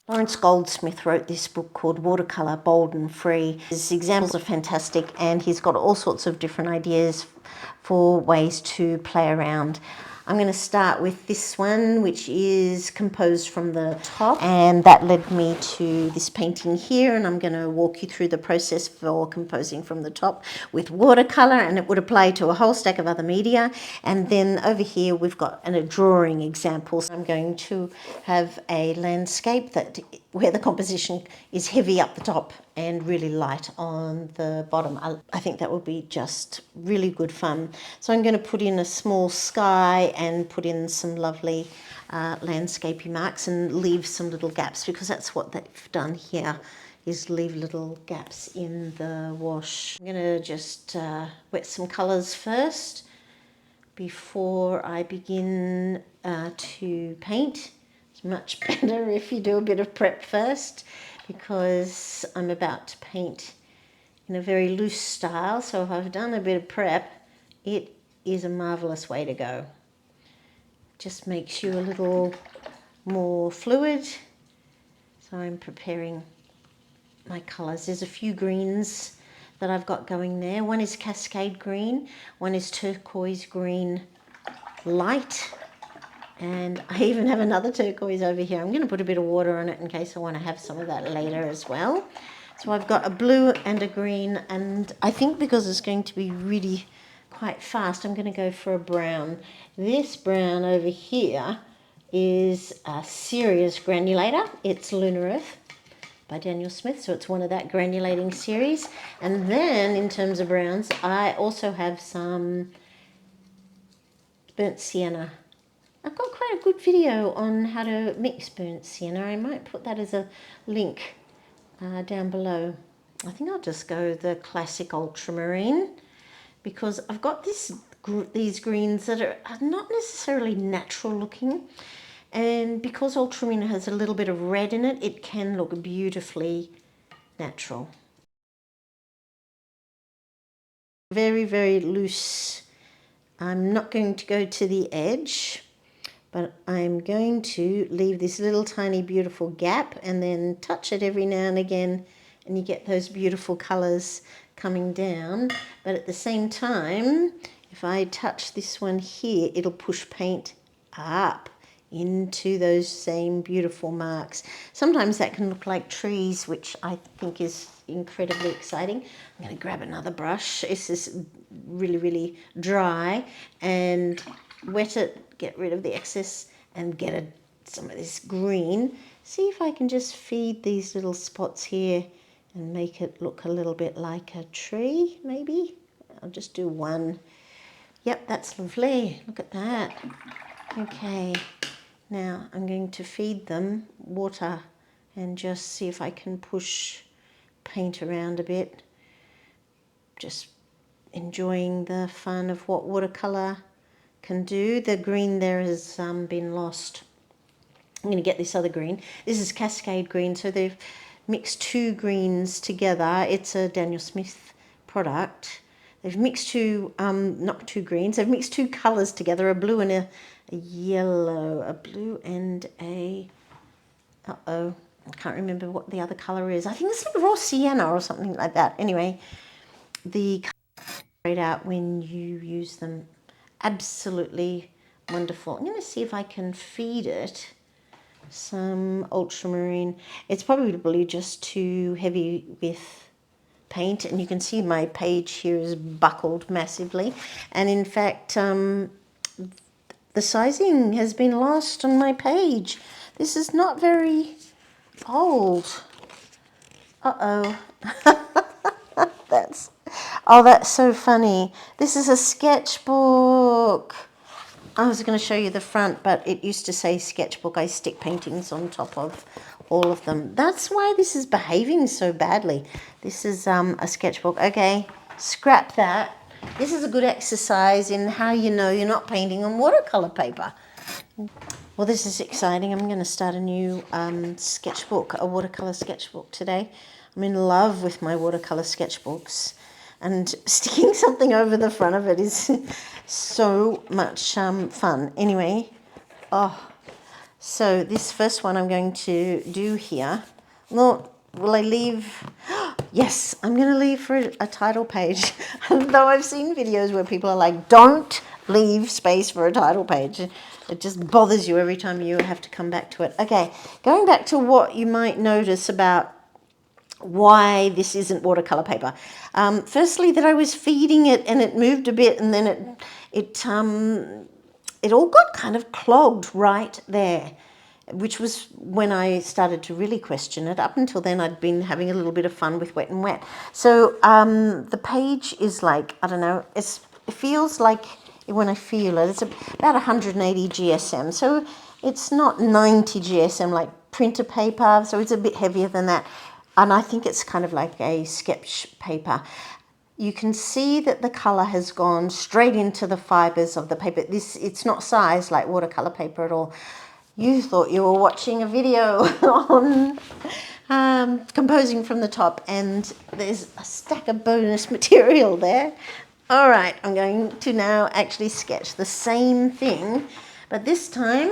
Lawrence Goldsmith wrote this book called Watercolour, Bold and Free. His examples are fantastic, and he's got all sorts of different ideas for ways to play around. I'm going to start with this one, which is composed from the top, and that led me to this painting here, and I'm going to walk you through the process for composing from the top with watercolour, and it would apply to a whole stack of other media. And then over here we've got a drawing example. So I'm going to have a landscape where the composition is heavy up the top and really light on the bottom. I think that would be just really good fun. So I'm going to put in a small sky and put in some lovely landscapey marks and leave some little gaps, because that's what they've done here, is leave little gaps in the wash. I'm going to just wet some colours first before I begin to paint. It's much better if you do a bit of prep first, because I'm about to paint in a very loose style. So if I've done a bit of prep, it is a marvellous way to go. Just makes you a little more fluid. So I'm preparing my colours. There's a few greens that I've got going there. One is Cascade Green, one is Turquoise Green Light, and I even have another turquoise over here. I'm going to put a bit of water on it in case I want to have some of that later as well. So I've got a blue and a green, and I think because it's going to be really quite fast, I'm going to go for a brown. This brown over here is a serious granulator. It's Lunar Earth by Daniel Smith, so it's one of that granulating series. And then in terms of browns, I also have some burnt sienna. I've got quite a good video on how to mix burnt sienna. I might put that as a link down below. I think I'll just go the classic ultramarine, because I've got these greens that are not necessarily natural looking, and because ultramarine has a little bit of red in it, it can look beautifully natural. Very, very loose. I'm not going to go to the edge, but I'm going to leave this little tiny beautiful gap and then touch it every now and again, and you get those beautiful colours coming down. But at the same time, if I touch this one here, it'll push paint up into those same beautiful marks. Sometimes that can look like trees, which I think is incredibly exciting. I'm going to grab another brush. This is really, really dry, and wet it, get rid of the excess, and get some of this green. See if I can just feed these little spots here and make it look a little bit like a tree, maybe. I'll just do one. Yep, that's lovely. Look at that. Okay, now I'm going to feed them water and just see if I can push paint around a bit. Just enjoying the fun of what watercolour can do. The green there has been lost. I'm going to get this other green. This is Cascade Green, so they've mixed two greens together. It's a Daniel Smith product. They've mixed two, not two greens, they've mixed two colours together, a blue and a yellow, a blue and a, I can't remember what the other colour is. I think it's like raw sienna or something like that. Anyway, the colours straight out when you use them. Absolutely wonderful. I'm going to see if I can feed it some ultramarine. It's probably just too heavy with paint, and you can see my page here is buckled massively, and in fact the sizing has been lost on my page. This is not very old. That's so funny. This is a sketchbook. I was going to show you the front, but it used to say sketchbook. I stick paintings on top of all of them. That's why this is behaving so badly. This is a sketchbook. Okay, scrap that. This is a good exercise in how you know you're not painting on watercolour paper. Well, this is exciting. I'm going to start a new sketchbook, a watercolour sketchbook today. I'm in love with my watercolour sketchbooks, and sticking something over the front of it is so much fun. Anyway, So this first one I'm going to do here. Well, will I leave? Yes, I'm going to leave for a title page. Though I've seen videos where people are like, don't leave space for a title page. It just bothers you every time you have to come back to it. Okay, going back to what you might notice about why this isn't watercolor paper. Firstly, that I was feeding it and it moved a bit, and then it all got kind of clogged right there, which was when I started to really question it. Up until then, I'd been having a little bit of fun with wet and wet. So the page is like, I don't know, it feels like, when I feel it, it's about 180 GSM. So it's not 90 GSM like printer paper, so it's a bit heavier than that. And I think it's kind of like a sketch paper. You can see that the colour has gone straight into the fibres of the paper. It's not sized like watercolour paper at all. You thought you were watching a video on composing from the top, and there's a stack of bonus material there. All right, I'm going to now actually sketch the same thing, but this time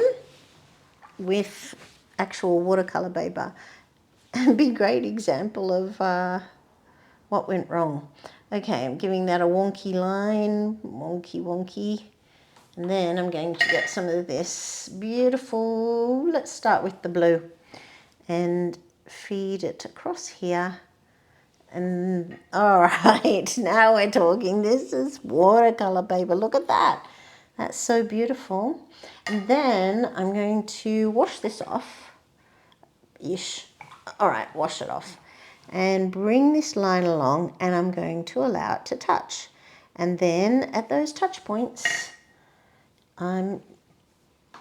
with actual watercolour paper. Be a great example of what went wrong. Okay, I'm giving that a wonky line, wonky. And then I'm going to get some of this beautiful, let's start with the blue, and feed it across here. And all right, now we're talking. This is watercolor paper. Look at that. That's so beautiful. And then I'm going to wash this off. Ish. All right, wash it off. And bring this line along, and I'm going to allow it to touch. And then at those touch points, I'm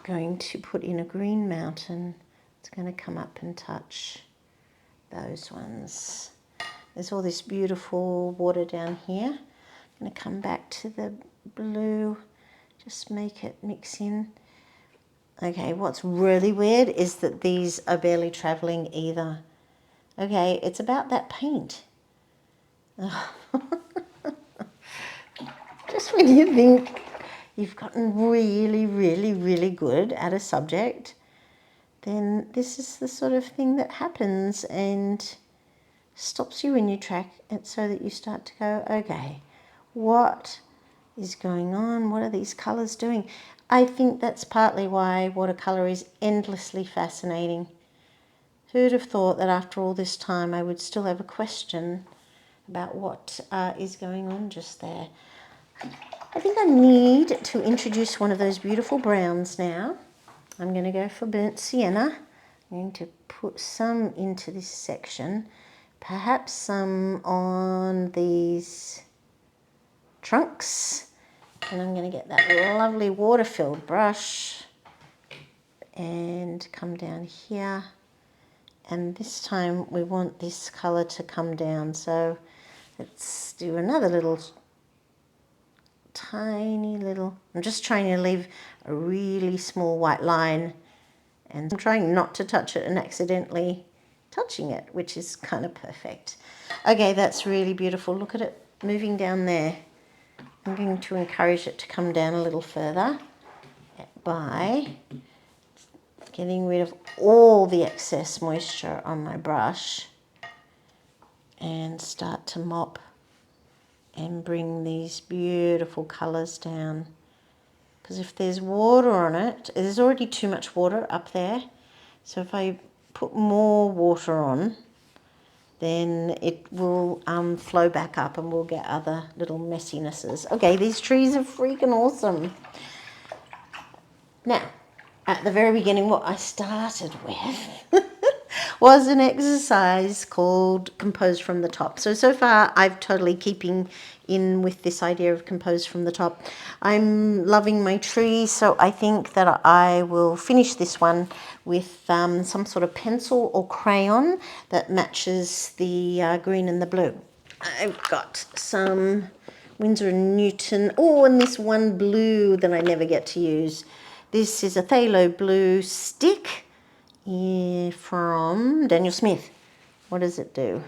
going to put in a green mountain. It's going to come up and touch those ones. There's all this beautiful water down here. I'm going to come back to the blue, just make it mix in. Okay, what's really weird is that these are barely traveling either. Okay, it's about that paint. Just when you think you've gotten really good at a subject, then this is the sort of thing that happens and stops you in your track, and so that you start to go, okay, what is going on? What are these colours doing? I think that's partly why watercolour is endlessly fascinating. Who'd have thought that after all this time I would still have a question about what is going on just there. I think I need to introduce one of those beautiful browns now. I'm going to go for burnt sienna. I'm going to put some into this section, perhaps some on these trunks, and I'm going to get that lovely water-filled brush and come down here. And this time we want this colour to come down, so let's do another little tiny little, I'm just trying to leave a really small white line, and I'm trying not to touch it and accidentally touching it, which is kind of perfect. Okay, that's really beautiful. Look at it moving down there. I'm going to encourage it to come down a little further by getting rid of all the excess moisture on my brush and start to mop and bring these beautiful colours down. Because if there's water on it, there's already too much water up there. So if I put more water on, then it will flow back up and we'll get other little messinesses. Okay, these trees are freaking awesome. Now, at the very beginning, what I started with was an exercise called Compose from the Top. So far, I've totally keeping in with this idea of compose from the top. I'm loving my tree, so I think that I will finish this one with some sort of pencil or crayon that matches the green and the blue. I've got some Winsor & Newton. Oh, and this one blue that I never get to use. This is a phthalo blue stick from Daniel Smith. What does it do?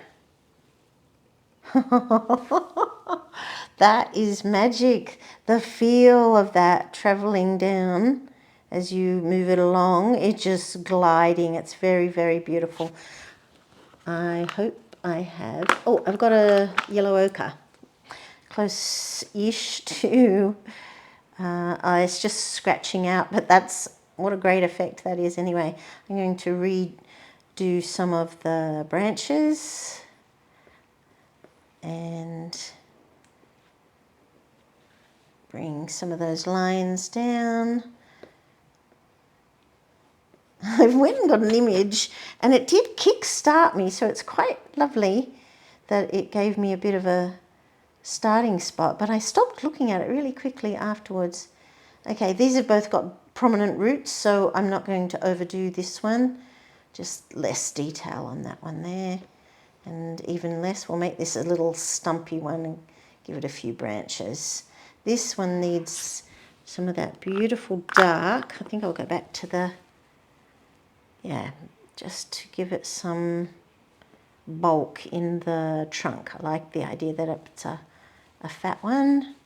That is magic. The feel of that traveling down as you move it along. It's just gliding. It's very, very beautiful. I hope I have, oh, I've got a yellow ochre, close-ish to, it's just scratching out, but that's, what a great effect that is anyway. I'm going to redo some of the branches and bring some of those lines down. I went and got an image and it did kick-start me, so it's quite lovely that it gave me a bit of a starting spot, but I stopped looking at it really quickly afterwards. Okay, these have both got prominent roots, so I'm not going to overdo this one. Just less detail on that one there, and even less. We'll make this a little stumpy one and give it a few branches. This one needs some of that beautiful dark. I think I'll go back to the, yeah, just to give it some bulk in the trunk. I like the idea that it's a fat one.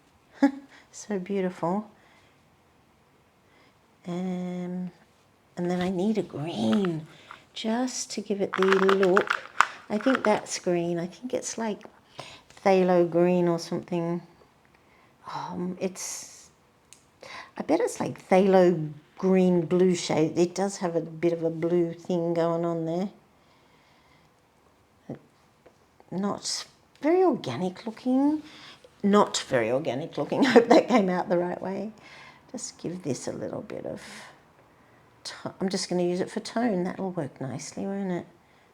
So beautiful. And then I need a green just to give it the look. I think that's green. I think it's like phthalo green or something. I bet it's like phthalo green blue shade. It does have a bit of a blue thing going on there. Not very organic looking. Not very organic looking. I hope that came out the right way. Just give this a little bit of, I'm just going to use it for tone. That'll work nicely, won't it?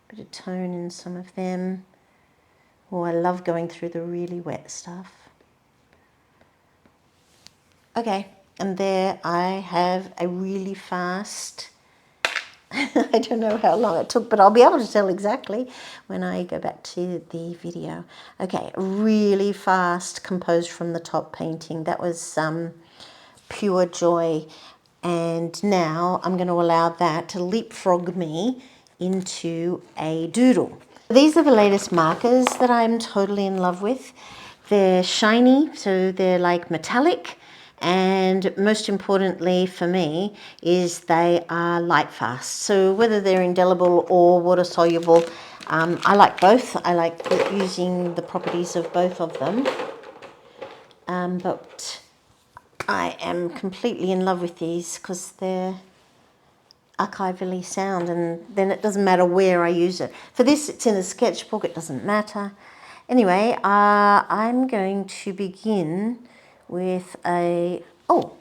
Bit of tone in some of them. Oh, I love going through the really wet stuff. Okay, and there I have a really fast, I don't know how long it took, but I'll be able to tell exactly when I go back to the video. Okay, really fast composed from the top painting. That was pure joy. And now I'm going to allow that to leapfrog me into a doodle. These are the latest markers that I'm totally in love with. They're shiny, so they're like metallic. And most importantly for me is they are light fast. So whether they're indelible or water soluble, I like both. I like using the properties of both of them. But I am completely in love with these because they're archivally sound, and then it doesn't matter where I use it. For this, it's in a sketchbook, it doesn't matter. Anyway, I'm going to begin with a, oh,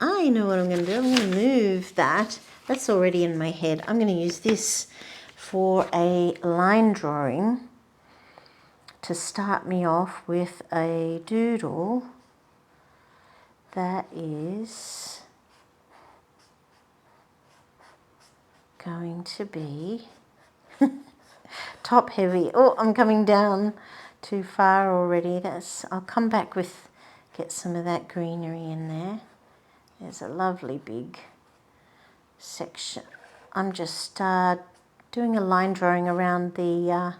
I know what I'm going to do. I'm going to move that. That's already in my head. I'm going to use this for a line drawing to start me off with a doodle that is going to be top heavy. Oh, I'm coming down too far already. I'll come back with, get some of that greenery in there. There's a lovely big section. I'm just doing a line drawing around the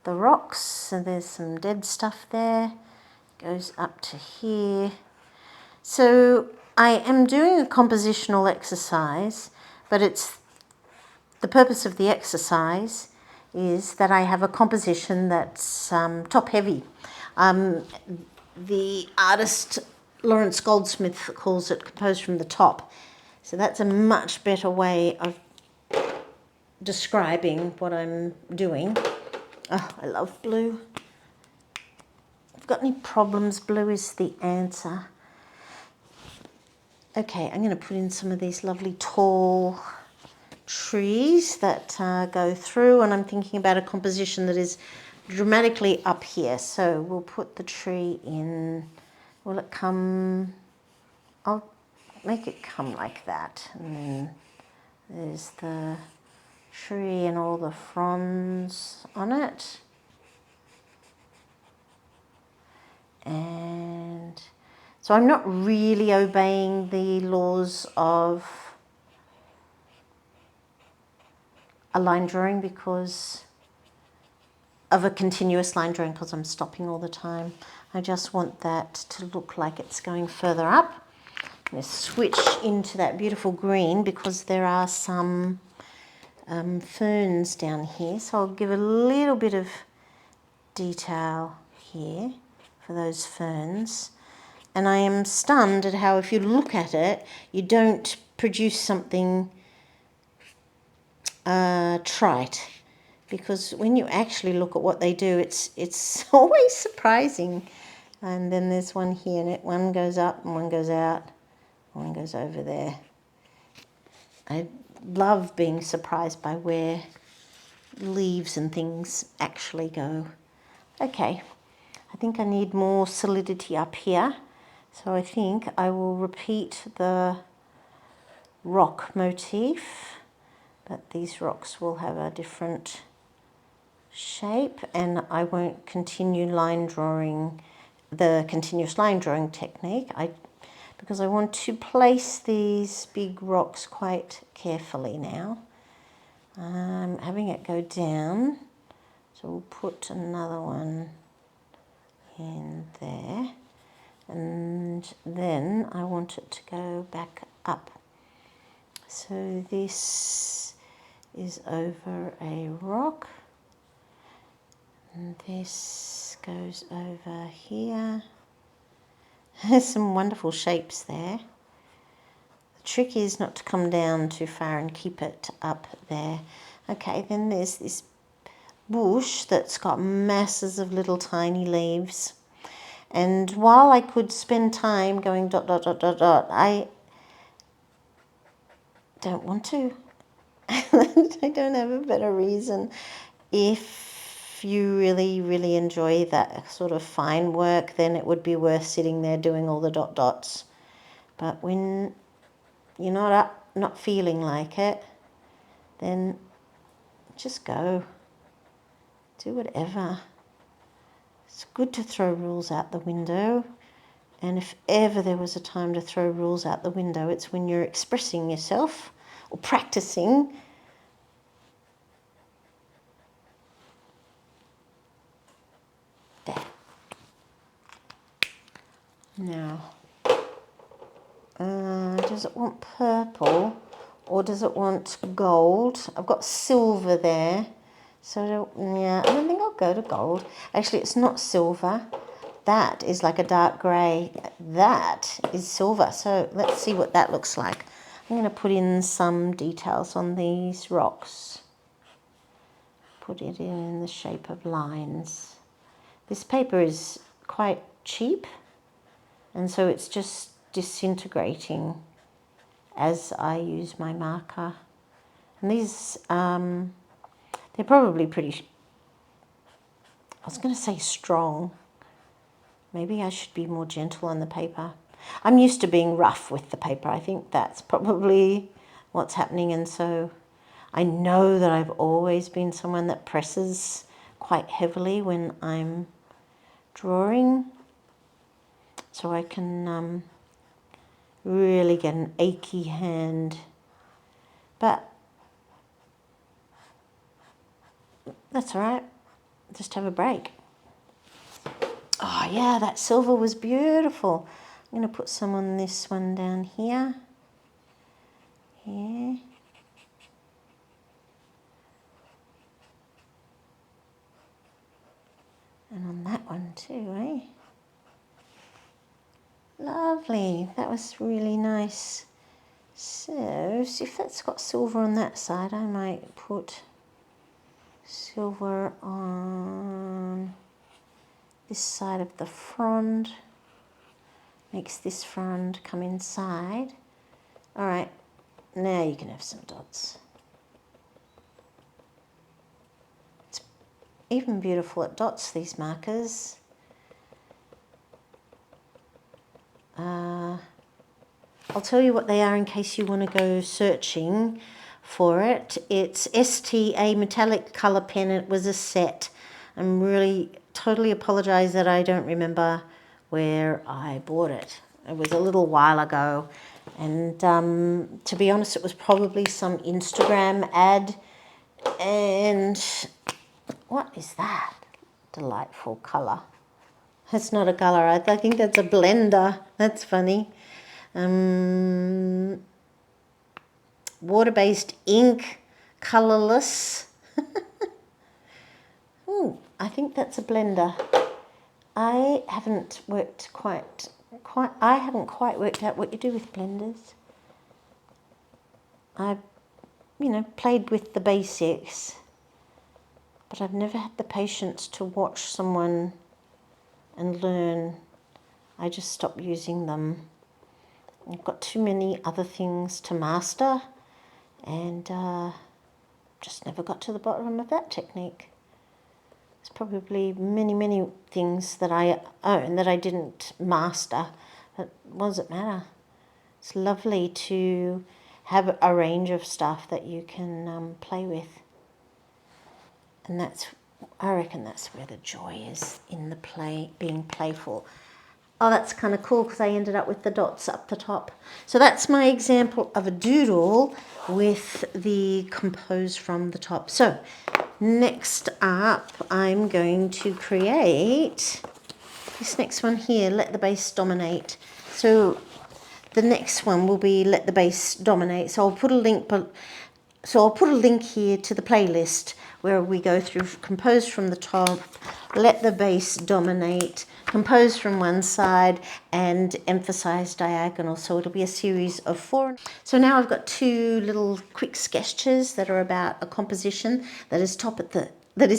rocks. So there's some dead stuff there. Goes up to here. So I am doing a compositional exercise, but it's the purpose of the exercise is that I have a composition that's top heavy. The artist Lawrence Goldsmith calls it composed from the top. So that's a much better way of describing what I'm doing. Oh, I love blue. If you've got any problems, blue is the answer. Okay, I'm going to put in some of these lovely tall trees that go through, and I'm thinking about a composition that is dramatically up here. So we'll put the tree in. Will it come? I'll make it come like that. And then there's the tree and all the fronds on it. And so I'm not really obeying the laws of a line drawing because of a continuous line drawing, because I'm stopping all the time. I just want that to look like it's going further up. I'm going to switch into that beautiful green because there are some ferns down here. So I'll give a little bit of detail here for those ferns. And I am stunned at how if you look at it, you don't produce something trite. Because when you actually look at what they do, it's always surprising. And then there's one here, and one goes up and one goes out, one goes over there. I love being surprised by where leaves and things actually go. Okay, I think I need more solidity up here. So I think I will repeat the rock motif, but these rocks will have a different shape, and I won't continue line drawing the continuous line drawing technique because I want to place these big rocks quite carefully now. I'm having it go down, so we'll put another one in there, and then I want it to go back up. So this is over a rock, and this goes over here. There's some wonderful shapes there. The trick is not to come down too far and keep it up there. Okay, then there's this bush that's got masses of little tiny leaves. And while I could spend time going dot, dot, dot, dot, dot, I don't want to. I don't have a better reason. If you really, really enjoy that sort of fine work, then it would be worth sitting there doing all the dot dots. But when you're not feeling like it, then just go. Do whatever. It's good to throw rules out the window. And if ever there was a time to throw rules out the window, it's when you're expressing yourself or practicing. There. Now, does it want purple or does it want gold? I've got silver there. So, yeah, I don't think I'll go to gold. Actually, it's not silver. That is like a dark grey. That is silver. So let's see what that looks like. I'm going to put in some details on these rocks. Put it in the shape of lines. This paper is quite cheap, and so it's just disintegrating as I use my marker. And these, they're probably pretty, I was going to say strong. Maybe I should be more gentle on the paper. I'm used to being rough with the paper. I think that's probably what's happening. And so I know that I've always been someone that presses quite heavily when I'm drawing. So I can really get an achy hand. But that's all right. Just have a break. Oh yeah, that silver was beautiful. I'm going to put some on this one down here. Here. And on that one too, eh? Lovely. That was really nice. So, if that's got silver on that side, I might put silver on this side of the frond. Makes this frond come inside. All right, now you can have some dots. It's even beautiful at dots, these markers. I'll tell you what they are in case you want to go searching for it. It's STA metallic colour pen. It was a set. I'm really totally apologise that I don't remember where I bought it. It was a little while ago, and to be honest, it was probably some Instagram ad. And what is that? Delightful colour. That's not a colour. I think that's a blender. That's funny. water-based ink, colourless. Oh, I think that's a blender. I haven't quite worked out what you do with blenders. I've, played with the basics, but I've never had the patience to watch someone and learn. I just stopped using them. I've got too many other things to master, and just never got to the bottom of that technique. There's probably many things that I own that I didn't master, but what does it matter? It's lovely to have a range of stuff that you can play with, and I reckon that's where the joy is, in the play, being playful. Oh, that's kind of cool because I ended up with the dots up the top. So that's my example of a doodle with the compose from the top. So next up, I'm going to create this next one here, let the base dominate. So the next one will be let the base dominate. So I'll put a link here to the playlist where we go through compose from the top, let the base dominate, compose from one side, and emphasize diagonal. So it'll be a series of 4. So now I've got 2 little quick sketches that are about a composition that is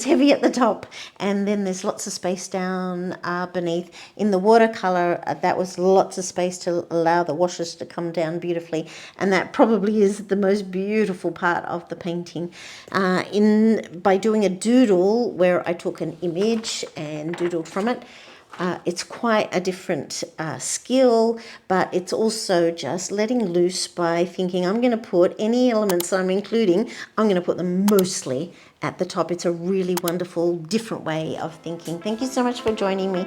heavy at the top, and then there's lots of space down beneath. In the watercolor, that was lots of space to allow the washes to come down beautifully, and that probably is the most beautiful part of the painting. By doing a doodle where I took an image and doodled from it, it's quite a different skill, but it's also just letting loose by thinking I'm going to put any elements I'm including, I'm going to put them mostly at the top. It's a really wonderful, different way of thinking. Thank you so much for joining me.